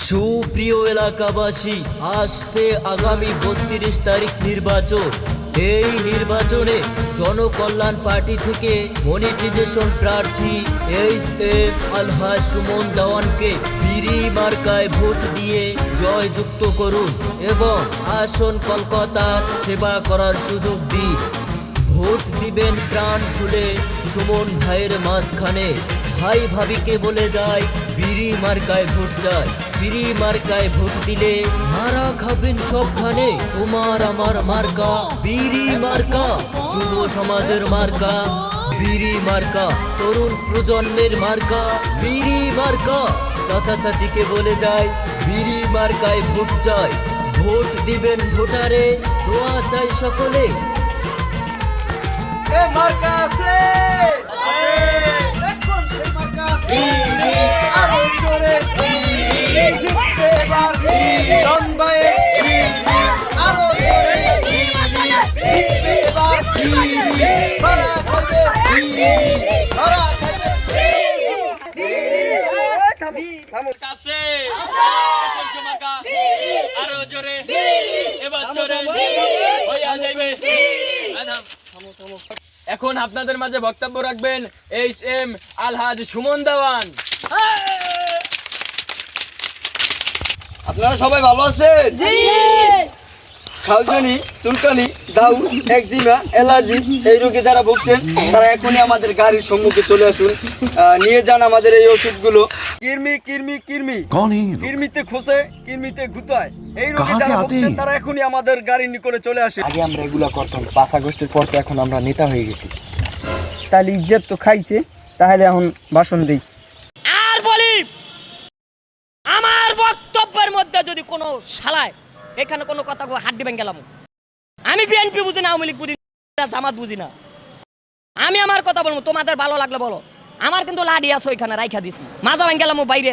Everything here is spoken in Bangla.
সুপ্রিয় এলাকাবাসী, আসছে আগামী ৩২ তারিখ নির্বাচন। এই নির্বাচনে জনকল্যাণ পার্টি থেকে মনিটাইজেশন প্রার্থী এইচ.এম. আলহাজ সুমন দেওয়ানকে বিড়ি মার্কায় ভোট দিয়ে জয়যুক্ত করুন এবং আসন কলকাতার সেবা করার সুযোগ দিন। ভোট দিবেন প্রাণ খুলে সুমন ভাইয়ের মাঝখানে। ভাই ভাবিকে বলে যায় বিড়ি মার্কায় ভোট চাই। বিড়ি মার্কায় ভোট দিলে মারা খাবেন সবখানে। তোমার আমার মার্কা বিড়ি মার্কা, যুব সমাজের মার্কা বিড়ি মার্কা, তরুণ প্রজন্মের মার্কা বিড়ি মার্কা। চাচা চাচিকে বলে যায় বিড়ি মার্কায় ভোট চাই। ভোট দিবেন ভোটারে, দোয়া চাই সকলে। মার্কা আছে দেখুন সেই মার্কা আরো জোরে জিততে পারবি জনবায়ে আরো জোরে জিততে পারবি ভরা খাবে ভরা খাবে থামো কাছে কোন মার্কা আরো জোরে এবার জোরে হইয়া যাইবে। এখন আপনাদের মাঝে বক্তব্য রাখবেন এইচ.এম. আলহাজ সুমন দেওয়ান। আপনারা সবাই ভালো আছেন? খাওয়ানি, চুলকানি, দাউদ, একজিমা, অ্যালার্জি এই রোগে যারা ভুগছেন তারা এখনই আমাদের গাড়ির সম্মুখে চলে আসুন, নিয়ে যান আমাদের এই ওষুধগুলো। কিরমি কিরমি কিরমি কিরমিতে খোসে, কিরমিতে গুতায়, এই রোগে যারা ভুগছেন তারা এখনই আমাদের গাড়ির নিকটে চলে আসে। আগে আমরা এগুলা করতাম, ৫ আগস্টের পর তো এখন আমরা নেতা হয়ে গেছি, তাহলে ইজ্জত তো খাইছে, তাহলে এখন ভাষণ দেই। আর বলি, আমার বক্তব্যের মধ্যে যদি কোনো শালায় এখানে কোনো কথা হাত দিবেন গেলাম, আমি বিএনপি বুঝি না, আওয়ামী লীগ বুঝি না, জামাত বুঝি না, আমি আমার কথা বলবো, তোমাদের ভালো লাগলে বলো। আমার কিন্তু লাডি আছে ওইখানে রাইখা দিছি, মাজা ভাঙ গেলাম বাইরে।